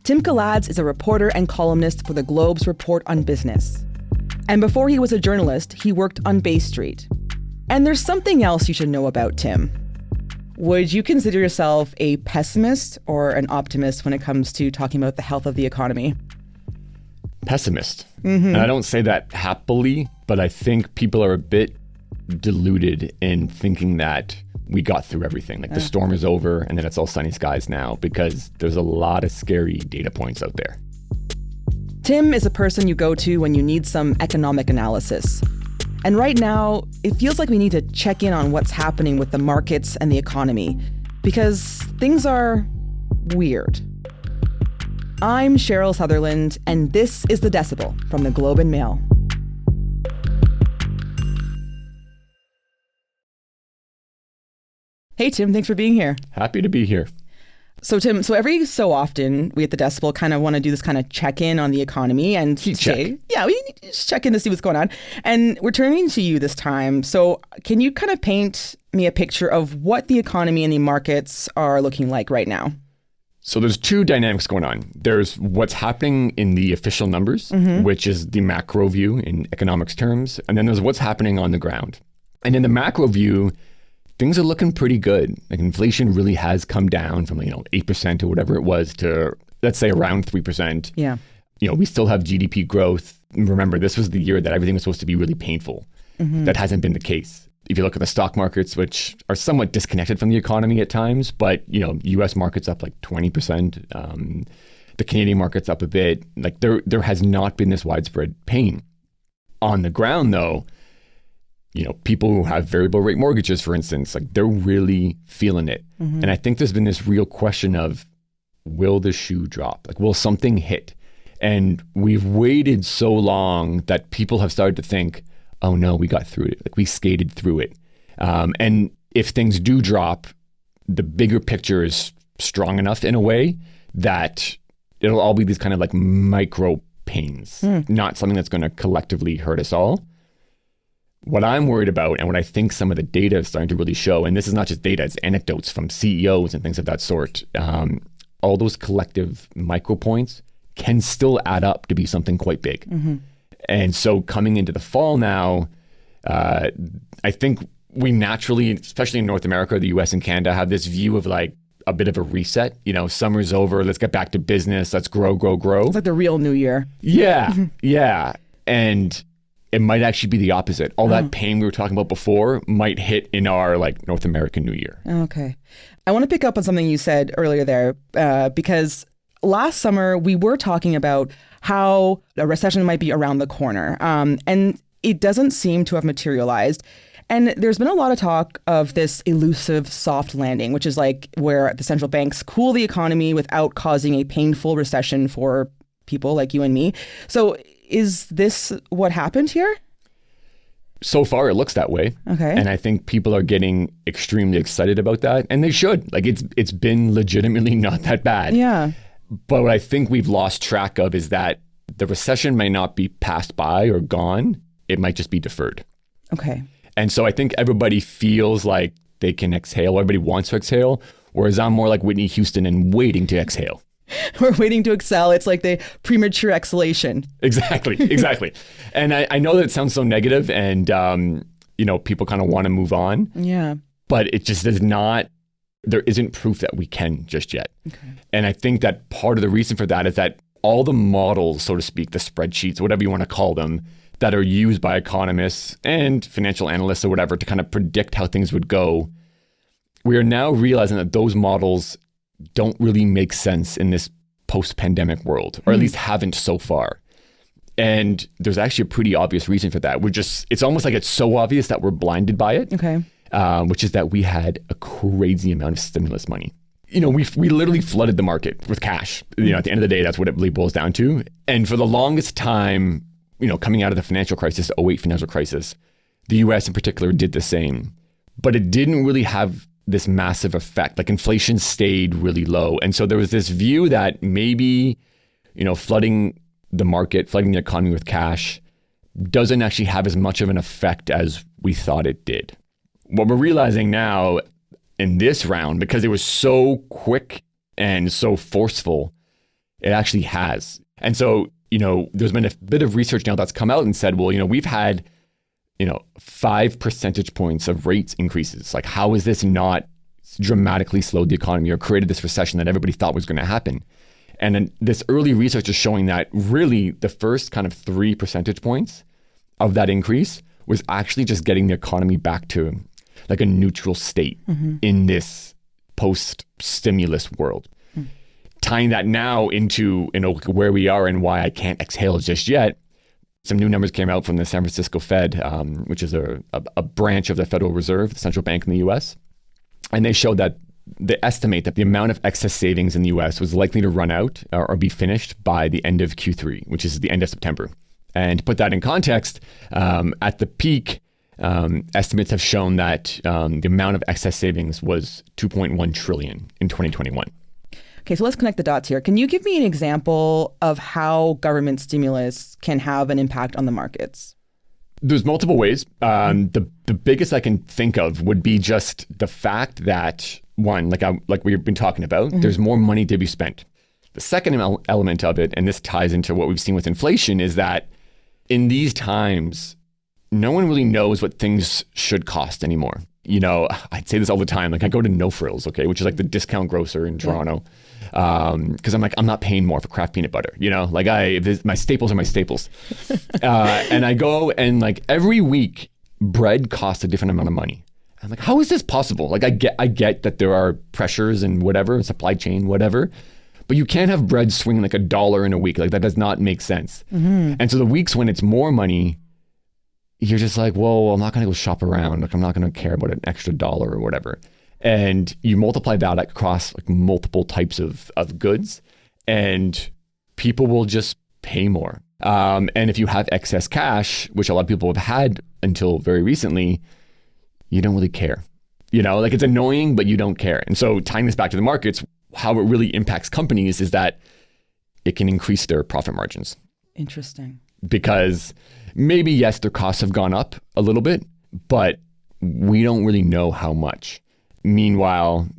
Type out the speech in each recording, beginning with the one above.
Tim Kiladze is a reporter and columnist for the Globe's Report on Business. And before he was a journalist, he worked on Bay Street. And there's something else you should know about Tim. Would you consider yourself a pessimist or an optimist when it comes to talking about the health of the economy? Pessimist. And I don't say that happily, but I think people are a bit deluded in thinking that we got through everything. Like the storm is over and then it's all sunny skies now, because there's a lot of scary data points out there. Tim is a person you go to when you need some economic analysis. And right now, it feels like we need to check in on what's happening with the markets and the economy, because things are weird. I'm Cheryl Sutherland, and this is The Decibel from the Globe and Mail. Hey, Tim, thanks for being here. Happy to be here. So, Tim, every so often, we at The Decibel kind of want to do this kind of check-in on the economy and say, yeah, we need to just check in to see what's going on. And we're turning to you this time. So can you kind of paint me a picture of what the economy and the markets are looking like right now? So there's two dynamics going on. There's what's happening in the official numbers, which is the macro view in economics terms. And then there's what's happening on the ground. And in the macro view, things are looking pretty good. Like inflation really has come down from 8% or whatever it was to, let's say, around 3%. Yeah. We still have GDP growth. Remember, this was the year that everything was supposed to be really painful. That hasn't been the case. If you look at the stock markets, which are somewhat disconnected from the economy at times, but US markets up like 20%, the Canadian market's up a bit. Like there has not been this widespread pain. On the ground, though, people who have variable rate mortgages, for instance, like they're really feeling it. And I think there's been this real question of, will the shoe drop? Like, will something hit? And we've waited so long that people have started to think, oh no, we got through it. Like we skated through it. And if things do drop, the bigger picture is strong enough in a way that it'll all be these kind of like micro pains, not something that's going to collectively hurt us all. What I'm worried about, and what I think some of the data is starting to really show, and this is not just data, it's anecdotes from CEOs and things of that sort, all those collective micro points can still add up to be something quite big. And so coming into the fall now, I think we naturally, especially in North America, the US and Canada, have this view of like a bit of a reset. Summer's over, let's get back to business, let's grow. It's like the real new year. Yeah, yeah. And it might actually be the opposite. All that pain we were talking about before might hit in our like North American New Year. Okay. I want to pick up on something you said earlier there, because last summer we were talking about how a recession might be around the corner. And it doesn't seem to have materialized. And there's been a lot of talk of this elusive soft landing, which is like where the central banks cool the economy without causing a painful recession for people like you and me. So is this what happened here? So far, it looks that way. Okay. And I think people are getting extremely excited about that. And they should. Like it's been legitimately not that bad. Yeah. But what I think we've lost track of is that the recession may not be passed by or gone. It might just be deferred. Okay. And so I think everybody feels like they can exhale. Everybody wants to exhale. Whereas I'm more like Whitney Houston and waiting to exhale. We're waiting to exhale. It's like the premature exhalation. Exactly. And I know that it sounds so negative and, people kind of want to move on. Yeah. But it just does not, there isn't proof that we can just yet. Okay. And I think that part of the reason for that is that all the models, so to speak, the spreadsheets, whatever you want to call them, that are used by economists and financial analysts or whatever to kind of predict how things would go, we are now realizing that those models don't really make sense in this post-pandemic world, or at least haven't so far. And there's actually a pretty obvious reason for that. It's almost like it's so obvious that we're blinded by it, okay. Which is that we had a crazy amount of stimulus money. We literally flooded the market with cash. At the end of the day, that's what it really boils down to. And for the longest time, coming out of the financial crisis, the 2008 financial crisis, the US in particular did the same. But it didn't really have this massive effect. Like inflation stayed really low. And so there was this view that maybe, flooding the market, flooding the economy with cash doesn't actually have as much of an effect as we thought it did. What we're realizing now in this round, because it was so quick and so forceful, It actually has. And so, there's been a bit of research now that's come out and said, well, we've had, 5 percentage points of rates increases. Like, how is this not dramatically slowed the economy or created this recession that everybody thought was going to happen? And then this early research is showing that really the first kind of 3 percentage points of that increase was actually just getting the economy back to like a neutral state in this post-stimulus world. Tying that now into where we are and why I can't exhale just yet, some new numbers came out from the San Francisco Fed, which is a branch of the Federal Reserve, the central bank in the US. And they showed that they estimate that the amount of excess savings in the US was likely to run out or be finished by the end of Q3, which is the end of September. And to put that in context, at the peak, estimates have shown that the amount of excess savings was 2.1 trillion in 2021. Okay, so let's connect the dots here. Can you give me an example of how government stimulus can have an impact on the markets? There's multiple ways. The biggest I can think of would be just the fact that, one, like we've been talking about, there's more money to be spent. The second element of it, and this ties into what we've seen with inflation, is that in these times, no one really knows what things should cost anymore. I'd say this all the time. Like, I go to No Frills, okay, which is like the discount grocer in Toronto. Because I'm not paying more for Kraft peanut butter, my staples are my staples. And I go and like every week bread costs a different amount of money. I'm like, how is this possible? Like, I get that there are pressures and whatever, supply chain, whatever, but you can't have bread swing like $1 in a week. Like, that does not make sense. And so the weeks when it's more money, you're just like, whoa, I'm not going to go shop around. Like, I'm not going to care about an extra dollar or whatever. And you multiply that across like multiple types of goods, and people will just pay more. And if you have excess cash, which a lot of people have had until very recently, you don't really care. Like, it's annoying, but you don't care. And so tying this back to the markets, how it really impacts companies is that it can increase their profit margins. Interesting. Because maybe, yes, their costs have gone up a little bit, but we don't really know how much. Meanwhile,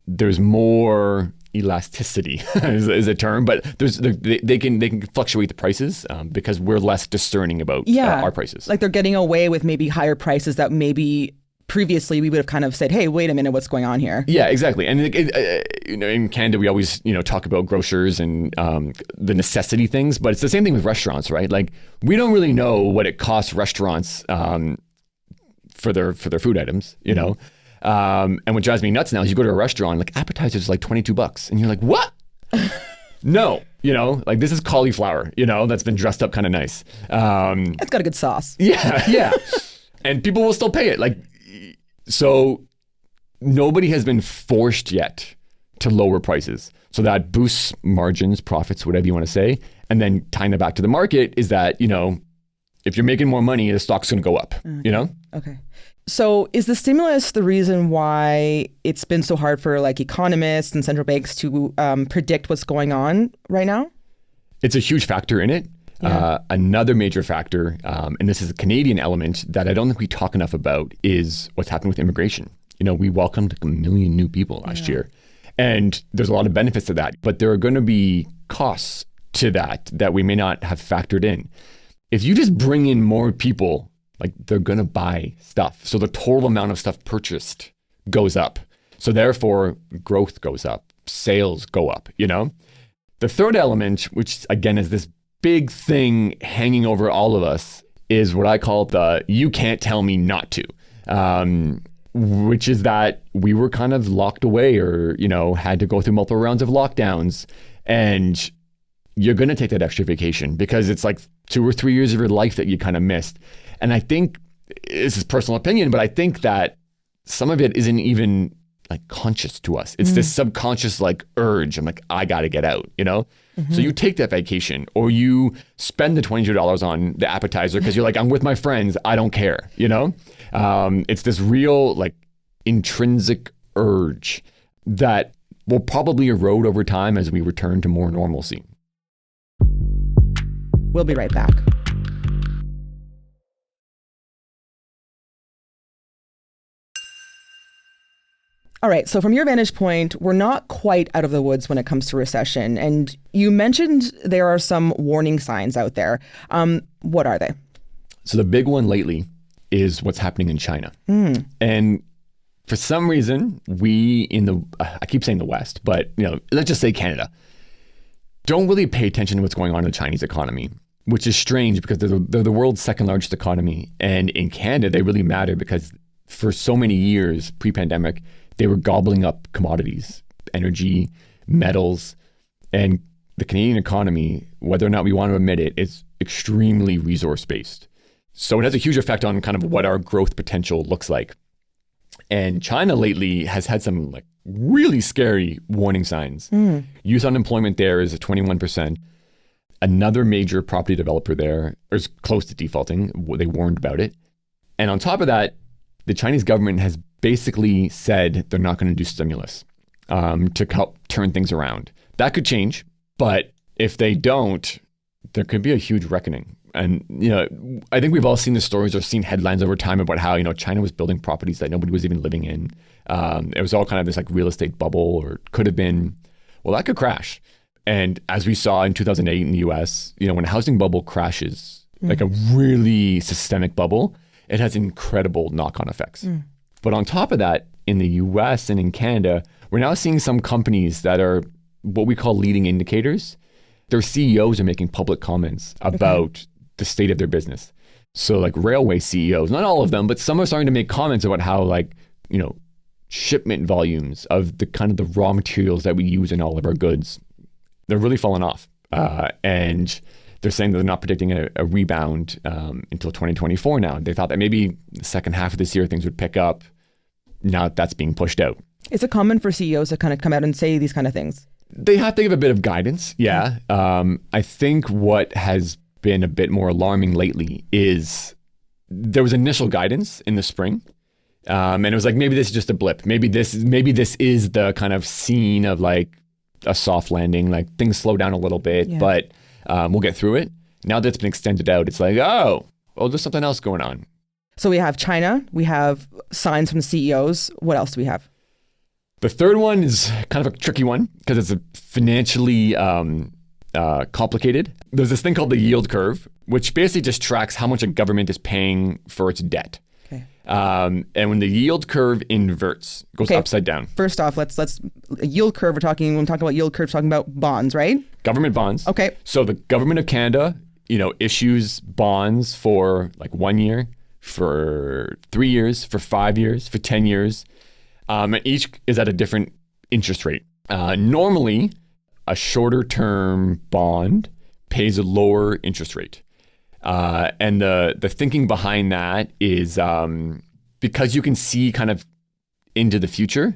there's more elasticity is a term, but they can fluctuate the prices because we're less discerning about our prices. Like, they're getting away with maybe higher prices that maybe previously we would have kind of said, hey, wait a minute, what's going on here? Yeah, exactly. And in Canada, we always talk about grocers and the necessity things, but it's the same thing with restaurants, right? Like, we don't really know what it costs restaurants for their food items, And what drives me nuts now is you go to a restaurant, like appetizers are like $22, and you're like, what? No, like, this is cauliflower, that's been dressed up kind of nice. It's got a good sauce. Yeah. And people will still pay it. Like, so nobody has been forced yet to lower prices. So that boosts margins, profits, whatever you want to say. And then tying that back to the market is that, if you're making more money, the stock's going to go up, Okay. So is the stimulus the reason why it's been so hard for like economists and central banks to predict what's going on right now? It's a huge factor in it. Yeah. Another major factor, and this is a Canadian element that I don't think we talk enough about, is what's happened with immigration. We welcomed 1 million new people last year, and there's a lot of benefits to that, but there are going to be costs to that we may not have factored in. If you just bring in more people, like, they're going to buy stuff. So the total amount of stuff purchased goes up. So therefore, growth goes up, sales go up, The third element, which again is this big thing hanging over all of us, is what I call the you can't tell me not to, which is that we were kind of locked away or, had to go through multiple rounds of lockdowns. And you're going to take that extra vacation because it's like 2 or 3 years of your life that you kind of missed. And I think, this is personal opinion, but I think that some of it isn't even like conscious to us. It's this subconscious like urge. I'm like, I got to get out, So you take that vacation or you spend the $22 on the appetizer because you're like, I'm with my friends. I don't care, It's this real like intrinsic urge that will probably erode over time as we return to more normalcy. We'll be right back. All right. So from your vantage point, we're not quite out of the woods when it comes to recession. And you mentioned there are some warning signs out there. What are they? So the big one lately is what's happening in China. And for some reason, we in the, I keep saying the West, but let's just say Canada, don't really pay attention to what's going on in the Chinese economy, which is strange because they're the world's second largest economy. And in Canada, they really matter because for so many years pre-pandemic, they were gobbling up commodities, energy, metals, and the Canadian economy, whether or not we want to admit it, is extremely resource-based. So it has a huge effect on kind of what our growth potential looks like. And China lately has had some like really scary warning signs. Youth unemployment there is at 21%. Another major property developer there is close to defaulting. They warned about it. And on top of that, the Chinese government has basically said they're not going to do stimulus to help turn things around. That could change, but if they don't, there could be a huge reckoning. And, I think we've all seen the stories or seen headlines over time about how, China was building properties that nobody was even living in. It was all kind of this like real estate bubble, or could have been, well, that could crash. And as we saw in 2008 in the US, when a housing bubble crashes, like a really systemic bubble, it has incredible knock-on effects. But on top of that, in the US and in Canada, we're now seeing some companies that are what we call leading indicators. Their CEOs are making public comments about the state of their business. So like railway CEOs, not all of them, but some are starting to make comments about how shipment volumes of the kind of the raw materials that we use in all of our goods, they're really falling off. And they're saying that they're not predicting a rebound until 2024 now. They thought that maybe the second half of this year things would pick up. Now that's being pushed out. Is it common for CEOs to kind of come out and say these kind of things? They have to give a bit of guidance, yeah. I think what has been a bit more alarming lately is there was initial guidance in the spring. And it was like, maybe this is just a blip. Maybe this is the kind of scene of like a soft landing, like things slow down a little bit, but we'll get through it. Now that it's been extended out, it's like, there's something else going on. So we have China, we have signs from the CEOs. What else do we have? The third one is kind of a tricky one because it's a financially complicated. There's this thing called the yield curve, which basically just tracks how much a government is paying for its debt. Okay. And when the yield curve inverts, goes upside down. First off, let's yield curve. When we talk about yield curve, talking about bonds, right? Government bonds. Okay. So the government of Canada, issues bonds for like 1 year, for 3 years, for 5 years, for 10 years. And each is at a different interest rate. Normally, a shorter term bond pays a lower interest rate. And the thinking behind that is because you can see kind of into the future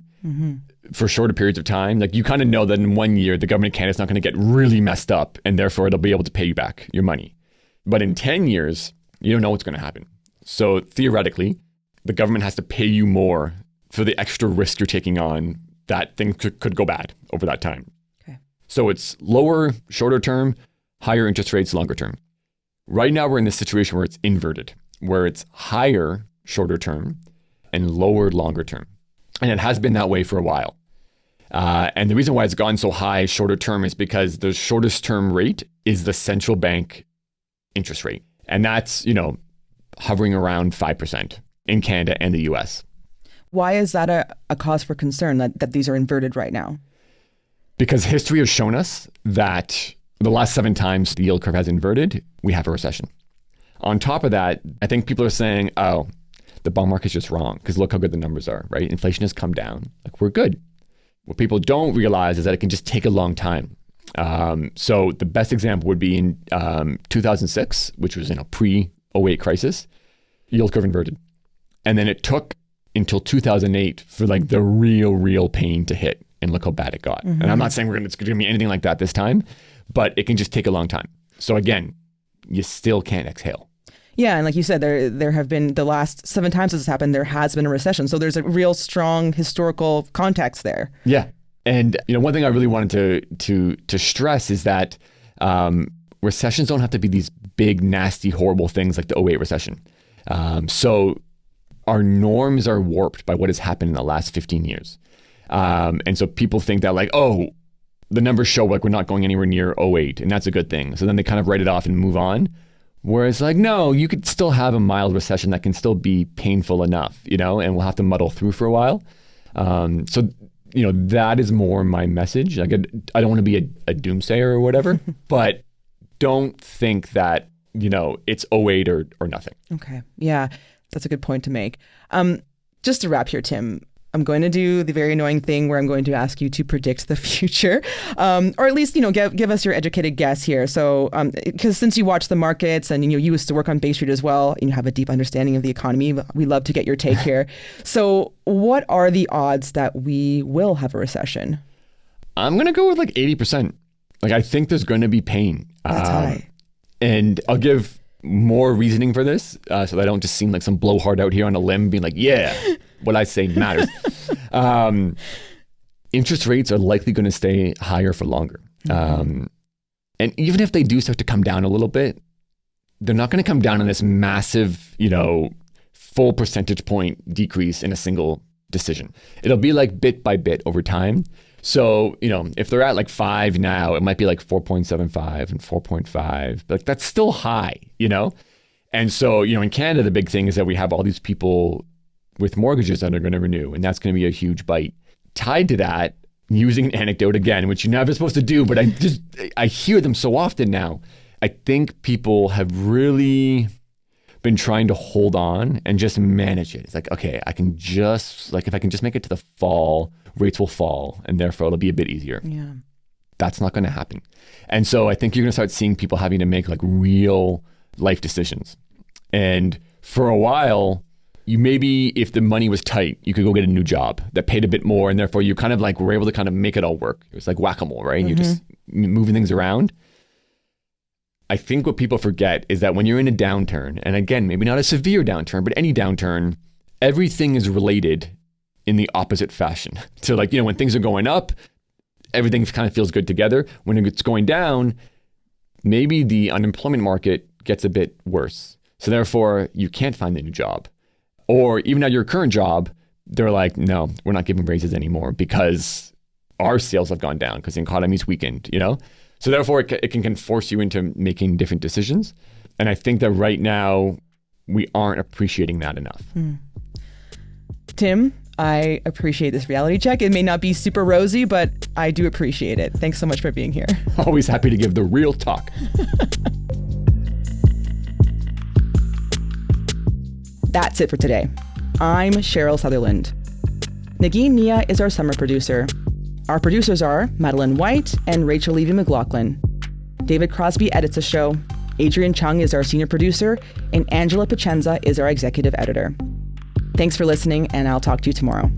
for shorter periods of time, like you kind of know that in 1 year, the government of Canada is not going to get really messed up and therefore they'll be able to pay you back your money. But in 10 years, you don't know what's going to happen. So theoretically, the government has to pay you more for the extra risk you're taking on that things could go bad over that time. Okay. So it's lower, shorter term, higher interest rates, longer term. Right now, we're in this situation where it's inverted, where it's higher, shorter term, and lower, longer term. And it has been that way for a while. And the reason why it's gone so high, shorter term, is because the shortest term rate is the central bank interest rate. And that's, hovering around 5% in Canada and the US. Why is that a cause for concern that these are inverted right now? Because history has shown us that the last 7 times the yield curve has inverted, we have a recession. On top of that, I think people are saying, the bond market's just wrong because look how good the numbers are, right? Inflation has come down. Like, we're good. What people don't realize is that it can just take a long time. So the best example would be in 2006, which was in a pre-08 crisis, yield curve inverted. And then it took until 2008 for like the real pain to hit. And look how bad it got. And I'm not saying it's going to be anything like that this time, but it can just take a long time. So again, you still can't exhale. Yeah, and like you said, there have been the last 7 times this has happened, there has been a recession. So there's a real strong historical context there. Yeah. And one thing I really wanted to stress is that recessions don't have to be these big, nasty, horrible things like the '08 recession. So our norms are warped by what has happened in the last 15 years. And so people think that like, oh, the numbers show like we're not going anywhere near '08, and that's a good thing. So then they kind of write it off and move on. Whereas like, no, you could still have a mild recession that can still be painful enough, and we'll have to muddle through for a while. So, that is more my message. Like, I don't want to be a doomsayer or whatever, but don't think that, it's '08 or nothing. Okay. Yeah, that's a good point to make. Just to wrap here, Tim, I'm going to do the very annoying thing where I'm going to ask you to predict the future, or at least, give us your educated guess here. So, because since you watch the markets and, you used to work on Bay Street as well, and you have a deep understanding of the economy, we love to get your take here. So what are the odds that we will have a recession? I'm going to go with like 80%. Like, I think there's going to be pain. That's high. And I'll give more reasoning for this so that I don't just seem like some blowhard out here on a limb being like, yeah, what I say matters. Interest rates are likely going to stay higher for longer. And even if they do start to come down a little bit, they're not going to come down in this massive, full percentage point decrease in a single decision. It'll be like bit by bit over time. So, if they're at like 5 now, it might be like 4.75 and 4.5, but that's still high, And so, in Canada, the big thing is that we have all these people with mortgages that are going to renew, and that's going to be a huge bite. Tied to that, using an anecdote again, which you're never supposed to do, but I hear them so often now. I think people have really been trying to hold on and just manage it. It's like, okay, if I can just make it to the fall, rates will fall, and therefore it'll be a bit easier. Yeah. That's not going to happen. And so I think you're going to start seeing people having to make like real life decisions. And for a while, you maybe, if the money was tight, you could go get a new job that paid a bit more, and therefore you kind of like were able to kind of make it all work. It was like whack-a-mole, right? Mm-hmm. You're just moving things around. I think what people forget is that when you're in a downturn, and again, maybe not a severe downturn, but any downturn, everything is related in the opposite fashion. So like, when things are going up, everything kind of feels good together. When it's going down, maybe the unemployment market gets a bit worse. So therefore, you can't find a new job. Or even at your current job, they're like, no, we're not giving raises anymore because our sales have gone down because the economy's weakened, So therefore, it can force you into making different decisions. And I think that right now, we aren't appreciating that enough. Tim, I appreciate this reality check. It may not be super rosy, but I do appreciate it. Thanks so much for being here. Always happy to give the real talk. That's it for today. I'm Cheryl Sutherland. Nagin Nia is our summer producer. Our producers are Madeline White and Rachel Levy-McLaughlin. David Crosby edits the show. Adrian Chung is our senior producer, and Angela Pacenza is our executive editor. Thanks for listening, and I'll talk to you tomorrow.